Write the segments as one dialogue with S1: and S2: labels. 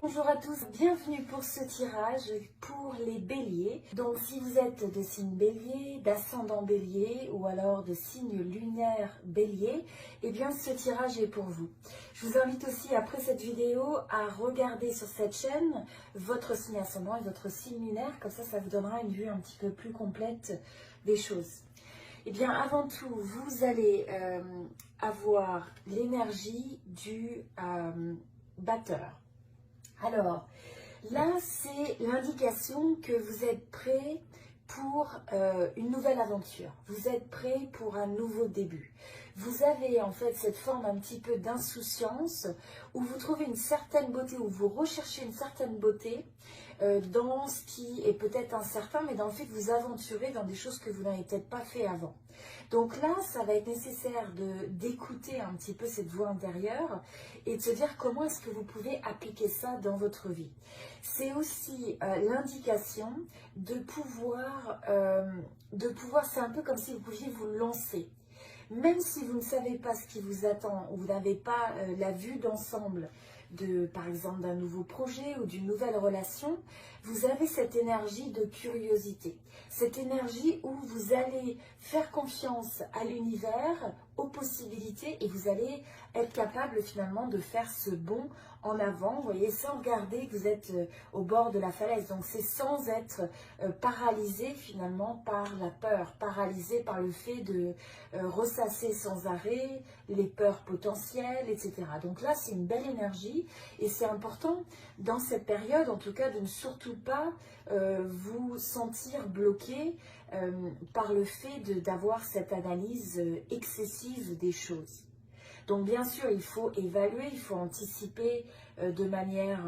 S1: Bonjour à tous, bienvenue pour ce tirage pour les béliers. Donc si vous êtes de signe bélier, d'ascendant bélier ou alors de signe lunaire bélier, eh bien ce tirage est pour vous. Je vous invite aussi après cette vidéo à regarder sur cette chaîne votre signe ascendant et votre signe lunaire, comme ça vous donnera une vue un petit peu plus complète des choses. Eh bien avant tout, vous allez avoir l'énergie du batteur. Alors, là, c'est l'indication que vous êtes prêt pour une nouvelle aventure. Vous êtes prêt pour un nouveau début. Vous avez en fait cette forme un petit peu d'insouciance où vous trouvez une certaine beauté, où vous recherchez une certaine beauté dans ce qui est peut-être incertain, mais dans le fait que vous aventurez dans des choses que vous n'avez peut-être pas fait avant. Donc là, ça va être nécessaire d'écouter un petit peu cette voix intérieure et de se dire comment est-ce que vous pouvez appliquer ça dans votre vie. C'est aussi l'indication de pouvoir, c'est un peu comme si vous pouviez vous lancer. Même si vous ne savez pas ce qui vous attend ou vous n'avez pas la vue d'ensemble par exemple, d'un nouveau projet ou d'une nouvelle relation, vous avez cette énergie de curiosité. Cette énergie où vous allez faire confiance à l'univers, aux possibilités et vous allez être capable finalement de faire ce bond en avant, vous voyez, sans regarder que vous êtes au bord de la falaise. Donc c'est sans être paralysé finalement par la peur, paralysé par le fait de ressasser sans arrêt les peurs potentielles, etc. Donc là, c'est une belle énergie et c'est important dans cette période, en tout cas, de ne surtout pas vous sentir bloqué par le fait d'avoir cette analyse excessive des choses. Donc bien sûr, il faut évaluer, il faut anticiper de manière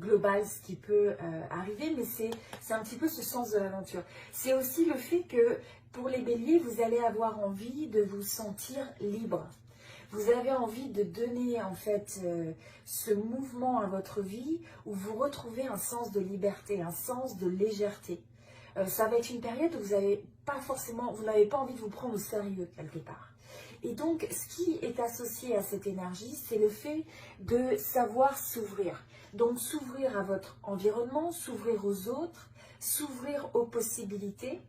S1: globale ce qui peut arriver, mais c'est un petit peu ce sens de l'aventure. C'est aussi le fait que pour les béliers, vous allez avoir envie de vous sentir libre. Vous avez envie de donner en fait ce mouvement à votre vie où vous retrouvez un sens de liberté, un sens de légèreté. Ça va être une période où vous n'avez pas envie de vous prendre au sérieux quelque part. Et donc, ce qui est associé à cette énergie, c'est le fait de savoir s'ouvrir. Donc, s'ouvrir à votre environnement, s'ouvrir aux autres, s'ouvrir aux possibilités.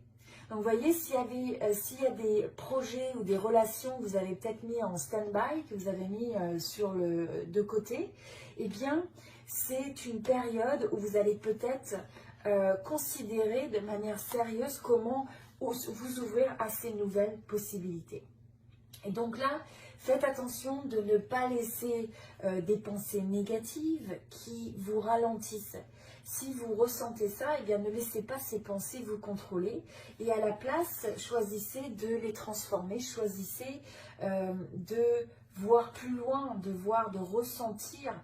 S1: Donc, vous voyez, s'il y a des projets ou des relations que vous avez peut-être mis en stand-by, que vous avez mis de côté, eh bien, c'est une période où vous allez peut-être considérer de manière sérieuse comment vous ouvrir à ces nouvelles possibilités. Et donc là, faites attention de ne pas laisser des pensées négatives qui vous ralentissent. Si vous ressentez ça, eh bien ne laissez pas ces pensées vous contrôler et à la place, choisissez de les transformer, choisissez de voir plus loin, de ressentir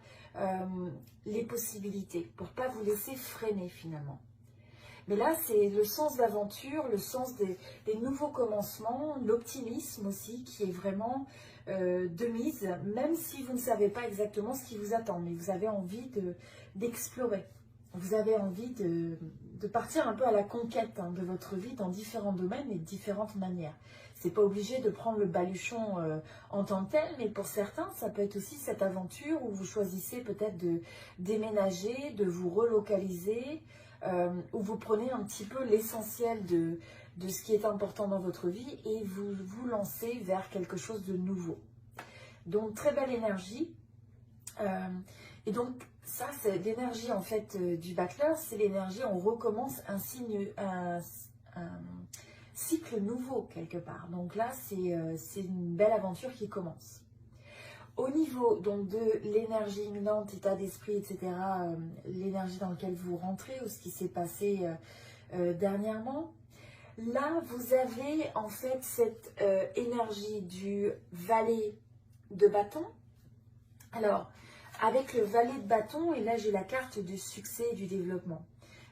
S1: les possibilités pour ne pas vous laisser freiner finalement. Mais là, c'est le sens d'aventure, le sens des nouveaux commencements, l'optimisme aussi qui est vraiment de mise, même si vous ne savez pas exactement ce qui vous attend, mais vous avez envie d'explorer. Vous avez envie de partir un peu à la conquête de votre vie dans différents domaines et de différentes manières. C'est pas obligé de prendre le baluchon en tant que tel, mais pour certains, ça peut être aussi cette aventure où vous choisissez peut-être de déménager, de vous relocaliser, où vous prenez un petit peu l'essentiel de ce qui est important dans votre vie et vous vous lancez vers quelque chose de nouveau. Donc, très belle énergie. Et donc, ça, c'est l'énergie en fait du battleur, c'est l'énergie, on recommence un cycle nouveau quelque part. Donc là, c'est une belle aventure qui commence. Au niveau donc de l'énergie imminente, état d'esprit, etc., l'énergie dans laquelle vous rentrez ou ce qui s'est passé dernièrement, là, vous avez en fait cette énergie du valet de bâton. Alors, avec le valet de bâton, et là j'ai la carte du succès et du développement.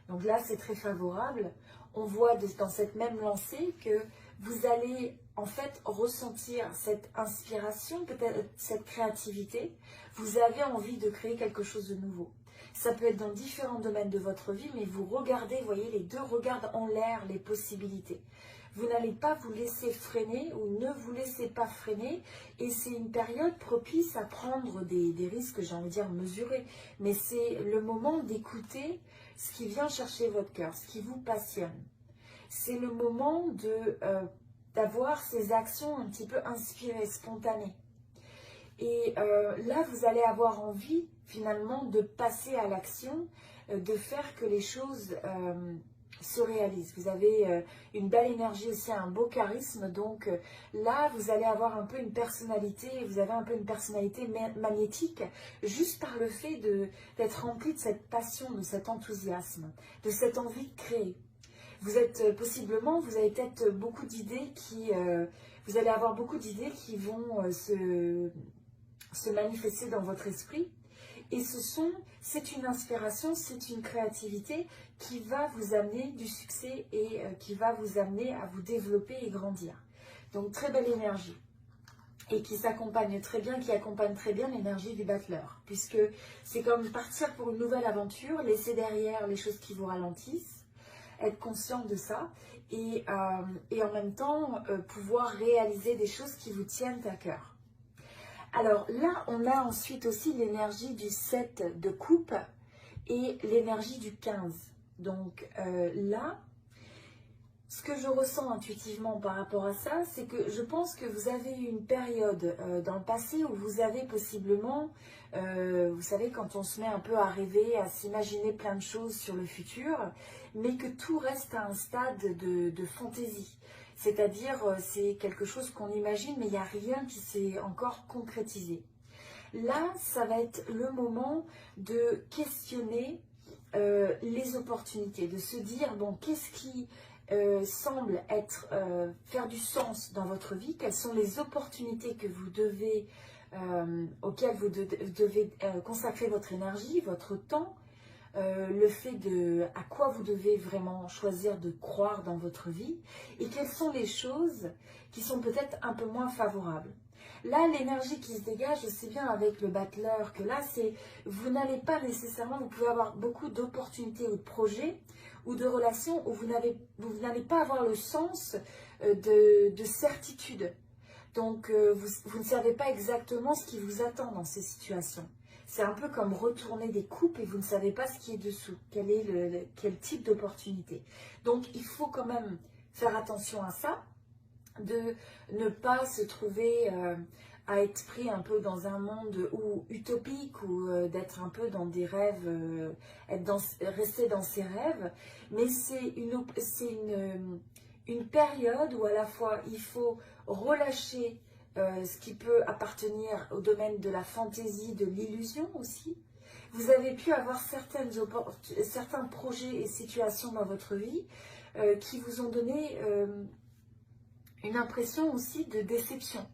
S1: Donc là, c'est très favorable. On voit dans cette même lancée que vous allez en fait ressentir cette inspiration, peut-être cette créativité. Vous avez envie de créer quelque chose de nouveau. Ça peut être dans différents domaines de votre vie, mais vous regardez, vous voyez, les deux regardent en l'air les possibilités. vous n'allez pas vous laisser freiner ou ne vous laissez pas freiner. Et c'est une période propice à prendre des risques, j'ai envie de dire mesurés. Mais c'est le moment d'écouter ce qui vient chercher votre cœur, ce qui vous passionne. C'est le moment d'avoir ces actions un petit peu inspirées, spontanées. Et là, vous allez avoir envie finalement de passer à l'action, de faire que les choses se réalisent. Vous avez une belle énergie aussi, un beau charisme. Donc là, vous allez avoir un peu une personnalité, vous avez un peu une personnalité magnétique, juste par le fait d'être rempli de cette passion, de cet enthousiasme, de cette envie de créer. Vous êtes possiblement, vous avez peut-être beaucoup d'idées vous allez avoir beaucoup d'idées qui vont se manifester dans votre esprit. Et c'est une inspiration, c'est une créativité qui va vous amener du succès et qui va vous amener à vous développer et grandir. Donc très belle énergie. Et qui s'accompagne très bien, qui accompagne très bien l'énergie du battleur. Puisque c'est comme partir pour une nouvelle aventure, laisser derrière les choses qui vous ralentissent, être conscient de ça et en même temps pouvoir réaliser des choses qui vous tiennent à cœur. Alors là, on a ensuite aussi l'énergie du 7 de coupe et l'énergie du 15. Donc là, ce que je ressens intuitivement par rapport à ça, c'est que je pense que vous avez eu une période dans le passé où vous avez possiblement, vous savez, quand on se met un peu à rêver, à s'imaginer plein de choses sur le futur, mais que tout reste à un stade de fantaisie. C'est-à-dire, c'est quelque chose qu'on imagine, mais il n'y a rien qui s'est encore concrétisé. Là, ça va être le moment de questionner les opportunités, de se dire, bon, qu'est-ce qui semble faire du sens dans votre vie, quelles sont les opportunités que vous devez, auxquelles vous devez consacrer votre énergie, votre temps, le fait à quoi vous devez vraiment choisir de croire dans votre vie et quelles sont les choses qui sont peut-être un peu moins favorables. Là, l'énergie qui se dégage, je sais bien avec le battleur que là, vous n'allez pas nécessairement, vous pouvez avoir beaucoup d'opportunités ou de projets ou de relations où vous n'allez pas avoir le sens de certitude. Donc, vous ne savez pas exactement ce qui vous attend dans ces situations. C'est un peu comme retourner des coupes et vous ne savez pas ce qui est dessous, quel type d'opportunité. Donc, il faut quand même faire attention à ça, de ne pas se trouver à être pris un peu dans un monde utopique ou d'être un peu dans des rêves, rester dans ses rêves. Mais c'est une période où à la fois il faut relâcher ce qui peut appartenir au domaine de la fantaisie, de l'illusion aussi. Vous avez pu avoir certains projets et situations dans votre vie qui vous ont donné une impression aussi de déception.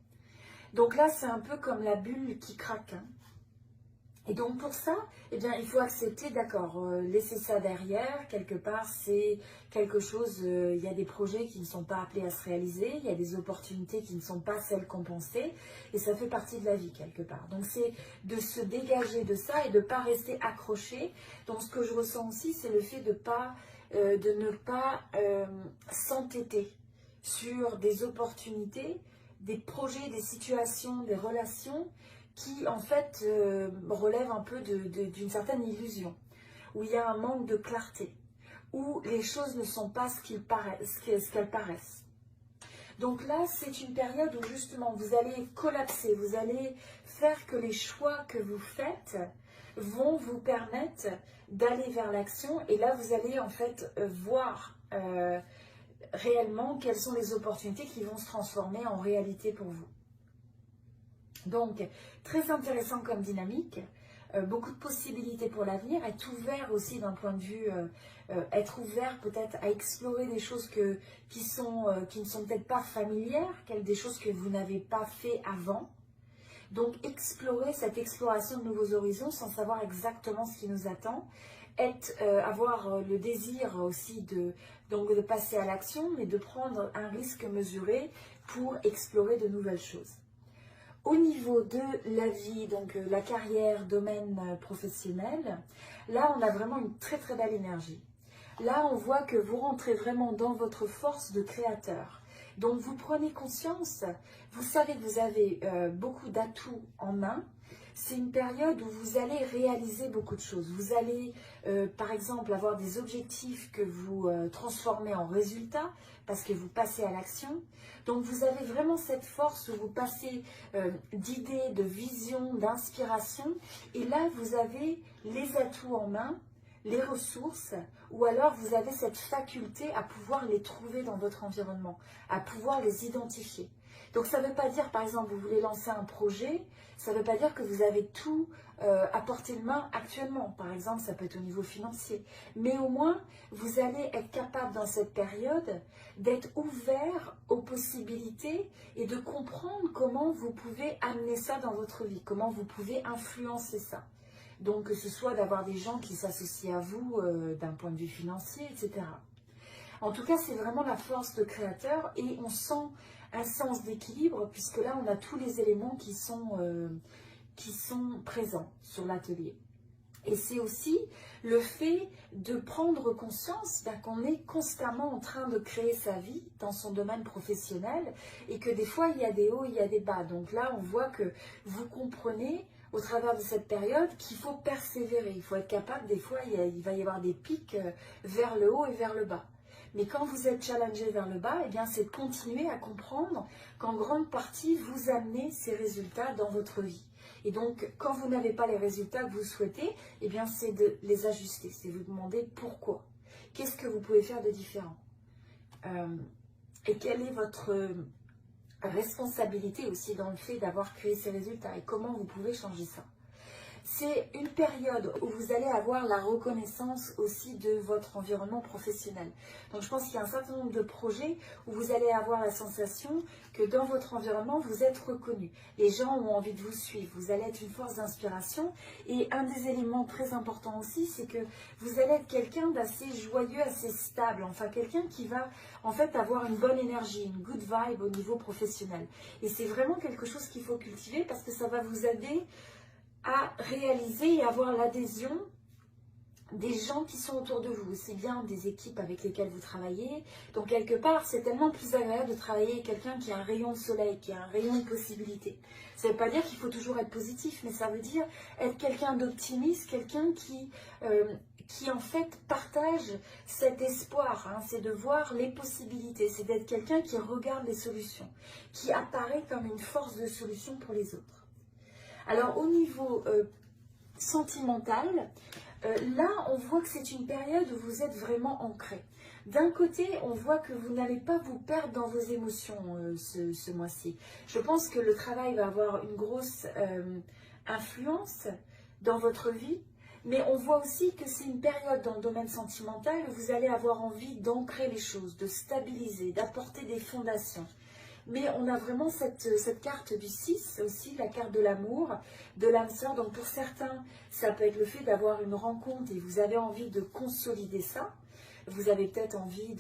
S1: Donc là, c'est un peu comme la bulle qui craque. Hein. Et donc pour ça, eh bien, il faut accepter, d'accord, laisser ça derrière, quelque part, c'est quelque chose, il y a des projets qui ne sont pas appelés à se réaliser, il y a des opportunités qui ne sont pas celles qu'on pensait, et ça fait partie de la vie, quelque part. Donc c'est de se dégager de ça et de ne pas rester accroché. Donc ce que je ressens aussi, c'est le fait de ne pas s'entêter sur des opportunités, des projets, des situations, des relations qui en fait relèvent un peu d'une certaine illusion, où il y a un manque de clarté, où les choses ne sont pas ce qu'elles paraissent. Donc là, c'est une période où justement vous allez collapser, vous allez faire que les choix que vous faites vont vous permettre d'aller vers l'action, et là vous allez en fait voir réellement quelles sont les opportunités qui vont se transformer en réalité pour vous. Donc, très intéressant comme dynamique, beaucoup de possibilités pour l'avenir, être ouvert aussi d'un point de vue, être ouvert peut-être à explorer des choses qui ne sont peut-être pas familières, des choses que vous n'avez pas fait avant. Donc, explorer cette exploration de nouveaux horizons sans savoir exactement ce qui nous attend, avoir le désir aussi de passer à l'action, mais de prendre un risque mesuré pour explorer de nouvelles choses. Au niveau de la vie, donc la carrière, domaine professionnel, là on a vraiment une très très belle énergie. Là, on voit que vous rentrez vraiment dans votre force de créateur. Donc, vous prenez conscience, vous savez que vous avez beaucoup d'atouts en main. C'est une période où vous allez réaliser beaucoup de choses. Vous allez, par exemple, avoir des objectifs que vous transformez en résultats parce que vous passez à l'action. Donc, vous avez vraiment cette force où vous passez d'idées, de visions, d'inspiration. Et là, vous avez les atouts en main, les ressources, ou alors vous avez cette faculté à pouvoir les trouver dans votre environnement, à pouvoir les identifier. Donc ça ne veut pas dire, par exemple, vous voulez lancer un projet, ça ne veut pas dire que vous avez tout à portée de main actuellement. Par exemple, ça peut être au niveau financier. Mais au moins, vous allez être capable dans cette période d'être ouvert aux possibilités et de comprendre comment vous pouvez amener ça dans votre vie, comment vous pouvez influencer ça. Donc, que ce soit d'avoir des gens qui s'associent à vous d'un point de vue financier, etc. En tout cas, c'est vraiment la force de créateur et on sent un sens d'équilibre puisque là, on a tous les éléments qui sont présents sur l'atelier. Et c'est aussi le fait de prendre conscience qu'on est constamment en train de créer sa vie dans son domaine professionnel et que des fois, il y a des hauts, il y a des bas. Donc là, on voit que vous comprenez au travers de cette période qu'il faut persévérer. Il faut être capable, des fois, il va y avoir des pics vers le haut et vers le bas. Mais quand vous êtes challengé vers le bas, eh bien, c'est de continuer à comprendre qu'en grande partie, vous amenez ces résultats dans votre vie. Et donc, quand vous n'avez pas les résultats que vous souhaitez, eh bien, c'est de les ajuster. C'est vous demander pourquoi. Qu'est-ce que vous pouvez faire de différent et quelle est votre responsabilité aussi dans le fait d'avoir créé ces résultats et comment vous pouvez changer ça. C'est une période où vous allez avoir la reconnaissance aussi de votre environnement professionnel. Donc je pense qu'il y a un certain nombre de projets où vous allez avoir la sensation que dans votre environnement, vous êtes reconnu. Les gens ont envie de vous suivre, vous allez être une force d'inspiration. Et un des éléments très importants aussi, c'est que vous allez être quelqu'un d'assez joyeux, assez stable. Enfin, quelqu'un qui va en fait avoir une bonne énergie, une good vibe au niveau professionnel. Et c'est vraiment quelque chose qu'il faut cultiver parce que ça va vous aider à réaliser et avoir l'adhésion des gens qui sont autour de vous, aussi bien des équipes avec lesquelles vous travaillez. Donc quelque part, c'est tellement plus agréable de travailler avec quelqu'un qui a un rayon de soleil, qui a un rayon de possibilités. Ça ne veut pas dire qu'il faut toujours être positif, mais ça veut dire être quelqu'un d'optimiste, quelqu'un qui en fait partage cet espoir, hein. C'est de voir les possibilités, c'est d'être quelqu'un qui regarde les solutions, qui apparaît comme une force de solution pour les autres. Alors au niveau sentimental, là on voit que c'est une période où vous êtes vraiment ancré. D'un côté, on voit que vous n'allez pas vous perdre dans vos émotions ce mois-ci. Je pense que le travail va avoir une grosse influence dans votre vie, mais on voit aussi que c'est une période dans le domaine sentimental où vous allez avoir envie d'ancrer les choses, de stabiliser, d'apporter des fondations. Mais on a vraiment cette carte du 6 aussi, la carte de l'amour, de l'âme sœur. Donc pour certains, ça peut être le fait d'avoir une rencontre et vous avez envie de consolider ça. Vous avez peut-être envie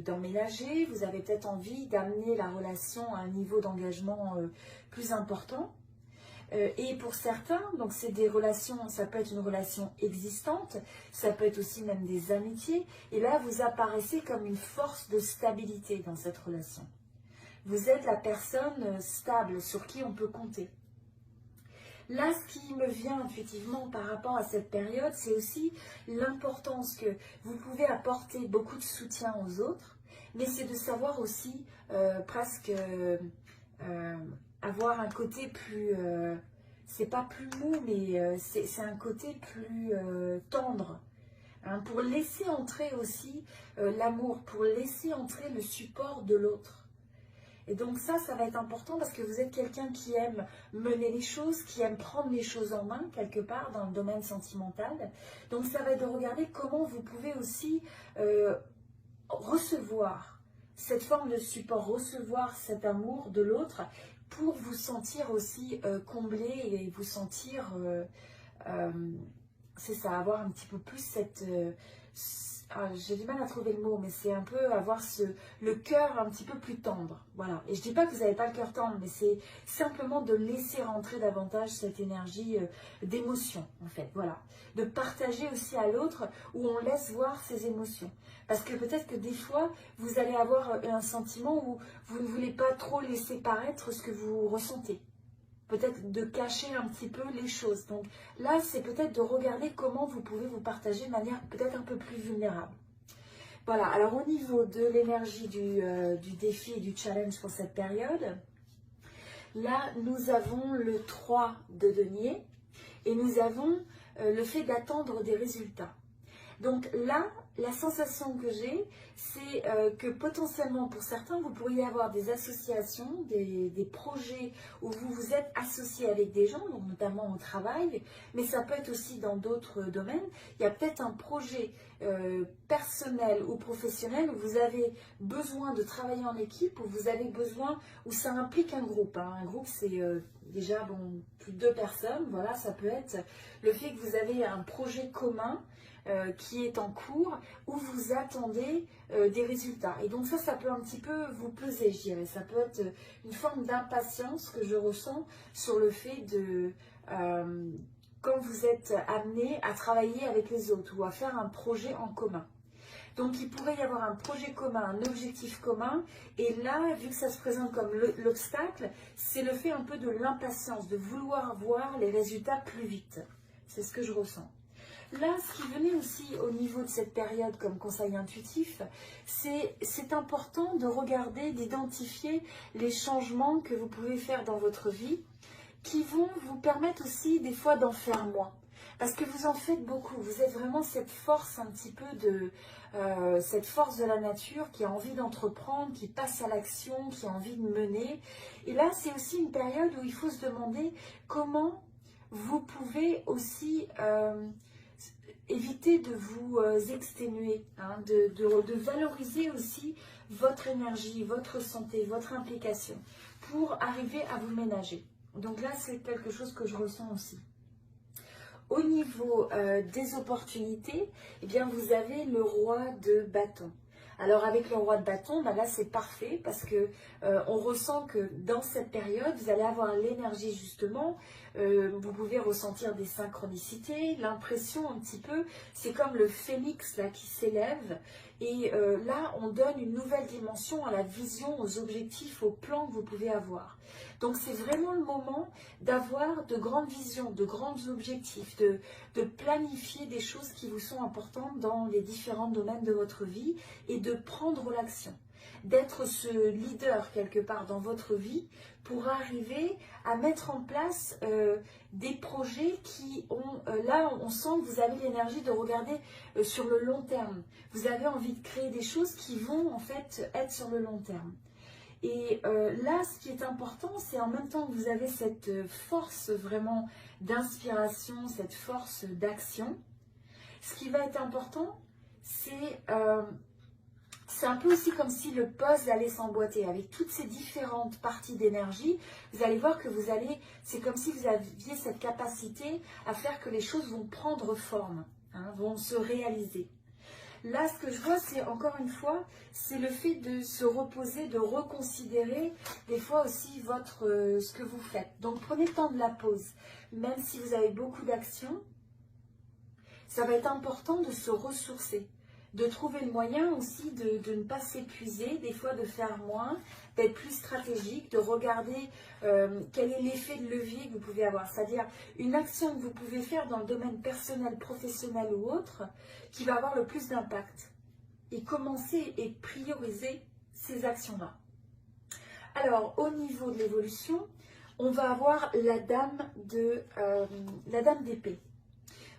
S1: d'emménager, vous avez peut-être envie d'amener la relation à un niveau d'engagement plus important. Et pour certains, donc c'est des relations, ça peut être une relation existante, ça peut être aussi même des amitiés. Et là, vous apparaissez comme une force de stabilité dans cette relation. Vous êtes la personne stable sur qui on peut compter. Là, ce qui me vient intuitivement par rapport à cette période, c'est aussi l'importance que vous pouvez apporter beaucoup de soutien aux autres, mais c'est de savoir aussi presque avoir un côté plus, c'est pas plus mou, mais c'est un côté plus tendre. Hein, pour laisser entrer aussi l'amour, pour laisser entrer le support de l'autre. Et donc ça va être important parce que vous êtes quelqu'un qui aime mener les choses, qui aime prendre les choses en main quelque part dans le domaine sentimental. Donc ça va être de regarder comment vous pouvez aussi recevoir cette forme de support, recevoir cet amour de l'autre pour vous sentir aussi comblé et vous sentir, c'est ça, avoir un petit peu plus j'ai du mal à trouver le mot, mais c'est un peu avoir le cœur un petit peu plus tendre. Voilà. Et je dis pas que vous n'avez pas le cœur tendre, mais c'est simplement de laisser rentrer davantage cette énergie d'émotion, en fait. Voilà. De partager aussi à l'autre où on laisse voir ses émotions. Parce que peut-être que des fois, vous allez avoir un sentiment où vous ne voulez pas trop laisser paraître ce que vous ressentez. Peut-être de cacher un petit peu les choses. Donc là, c'est peut-être de regarder comment vous pouvez vous partager de manière peut-être un peu plus vulnérable. Voilà, alors au niveau de l'énergie du défi et du challenge pour cette période, là, nous avons le 3 de denier et nous avons le fait d'attendre des résultats. Donc là, la sensation que j'ai, c'est que potentiellement pour certains, vous pourriez avoir des associations, des projets où vous vous êtes associé avec des gens, donc notamment au travail, mais ça peut être aussi dans d'autres domaines. Il y a peut-être un projet personnel ou professionnel où vous avez besoin de travailler en équipe, où vous avez besoin, où ça implique un groupe. Hein. Un groupe, c'est déjà plus de 2 personnes. Voilà, ça peut être le fait que vous avez un projet commun qui est en cours, où vous attendez des résultats. Et donc ça peut un petit peu vous peser, je dirais. Ça peut être une forme d'impatience que je ressens sur le fait de, quand vous êtes amené à travailler avec les autres ou à faire un projet en commun. Donc il pourrait y avoir un projet commun, un objectif commun, et là, vu que ça se présente comme l'obstacle, c'est le fait un peu de l'impatience, de vouloir voir les résultats plus vite. C'est ce que je ressens. Là, ce qui venait aussi au niveau de cette période comme conseil intuitif, c'est important de regarder, d'identifier les changements que vous pouvez faire dans votre vie qui vont vous permettre aussi des fois d'en faire moins. Parce que vous en faites beaucoup, vous êtes vraiment cette force un petit peu cette force de la nature qui a envie d'entreprendre, qui passe à l'action, qui a envie de mener. Et là, c'est aussi une période où il faut se demander comment vous pouvez aussi éviter de vous exténuer, hein, de valoriser aussi votre énergie, votre santé, votre implication pour arriver à vous ménager. Donc là, c'est quelque chose que je ressens aussi. Au niveau des opportunités, eh bien, vous avez le roi de bâton. Alors avec le roi de bâton, là c'est parfait parce que on ressent que dans cette période, vous allez avoir l'énergie justement, vous pouvez ressentir des synchronicités, l'impression un petit peu, c'est comme le phénix là qui s'élève et là on donne une nouvelle dimension à la vision, aux objectifs, aux plans que vous pouvez avoir. Donc c'est vraiment le moment d'avoir de grandes visions, de grands objectifs, de planifier des choses qui vous sont importantes dans les différents domaines de votre vie et de prendre l'action. D'être ce leader quelque part dans votre vie pour arriver à mettre en place des projets qui ont, là on sent que vous avez l'énergie de regarder sur le long terme. Vous avez envie de créer des choses qui vont en fait être sur le long terme. Et là, ce qui est important, c'est en même temps que vous avez cette force vraiment d'inspiration, cette force d'action, ce qui va être important, c'est un peu aussi comme si le puzzle allait s'emboîter avec toutes ces différentes parties d'énergie. Vous allez voir que c'est comme si vous aviez cette capacité à faire que les choses vont prendre forme, hein, vont se réaliser. Là, ce que je vois, c'est encore une fois, c'est le fait de se reposer, de reconsidérer des fois aussi ce que vous faites. Donc, prenez le temps de la pause. Même si vous avez beaucoup d'actions, ça va être important de se ressourcer, de trouver le moyen aussi de ne pas s'épuiser, des fois de faire moins, d'être plus stratégique, de regarder quel est l'effet de levier que vous pouvez avoir. C'est-à-dire une action que vous pouvez faire dans le domaine personnel, professionnel ou autre, qui va avoir le plus d'impact. Et commencer et prioriser ces actions-là. Alors, au niveau de l'évolution, on va avoir la dame d'épée.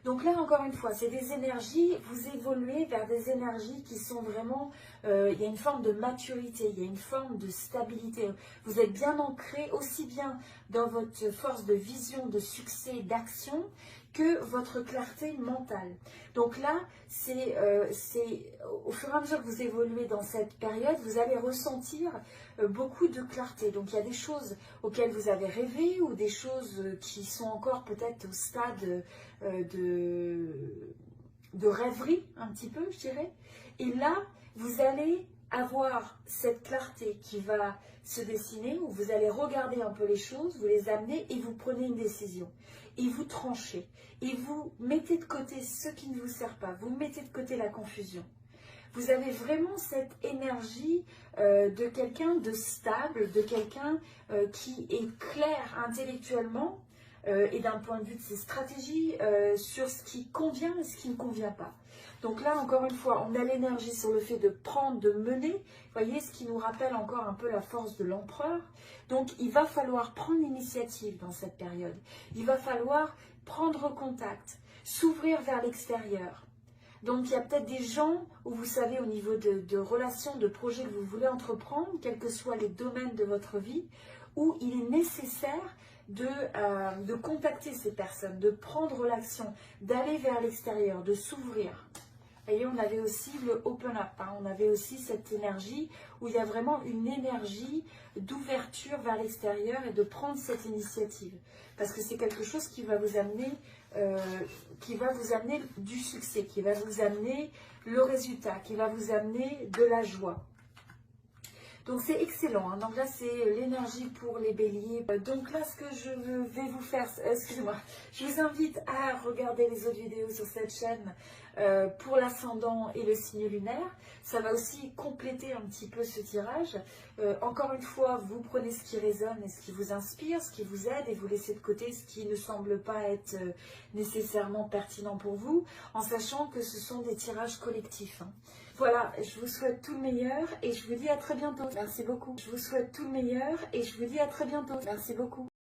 S1: Donc là, encore une fois, c'est des énergies, vous évoluez vers des énergies qui sont vraiment, il y a une forme de maturité, il y a une forme de stabilité. Vous êtes bien ancré aussi bien dans votre force de vision, de succès, d'action, que votre clarté mentale. Donc là, c'est au fur et à mesure que vous évoluez dans cette période, vous allez ressentir beaucoup de clarté. Donc il y a des choses auxquelles vous avez rêvé ou des choses qui sont encore peut-être au stade de rêverie, un petit peu, je dirais. Et là, vous allez avoir cette clarté qui va se dessiner, où vous allez regarder un peu les choses, vous les amenez et vous prenez une décision. Et vous tranchez. Et vous mettez de côté ce qui ne vous sert pas. Vous mettez de côté la confusion. Vous avez vraiment cette énergie de quelqu'un de stable, de quelqu'un qui est clair intellectuellement et d'un point de vue de ses stratégies sur ce qui convient et ce qui ne convient pas. Donc là, encore une fois, on a l'énergie sur le fait de prendre, de mener, vous voyez, ce qui nous rappelle encore un peu la force de l'empereur. Donc il va falloir prendre l'initiative dans cette période. Il va falloir prendre contact, s'ouvrir vers l'extérieur. Donc, il y a peut-être des gens où vous savez, au niveau de relations, de projets que vous voulez entreprendre, quels que soient les domaines de votre vie, où il est nécessaire de contacter ces personnes, de prendre l'action, d'aller vers l'extérieur, de s'ouvrir. Vous voyez, on avait aussi le open up, hein, on avait aussi cette énergie où il y a vraiment une énergie d'ouverture vers l'extérieur et de prendre cette initiative. Parce que c'est quelque chose qui va vous amener du succès, qui va vous amener le résultat, qui va vous amener de la joie. Donc c'est excellent, hein. Donc là c'est l'énergie pour les béliers. Donc là ce que je vais vous faire, excusez-moi, je vous invite à regarder les autres vidéos sur cette chaîne pour l'ascendant et le signe lunaire. Ça va aussi compléter un petit peu ce tirage. Encore une fois, vous prenez ce qui résonne et ce qui vous inspire, ce qui vous aide et vous laissez de côté ce qui ne semble pas être nécessairement pertinent pour vous, en sachant que ce sont des tirages collectifs, hein. Voilà, je vous souhaite tout le meilleur et je vous dis à très bientôt. Merci beaucoup. Je vous souhaite tout le meilleur et je vous dis à très bientôt. Merci beaucoup.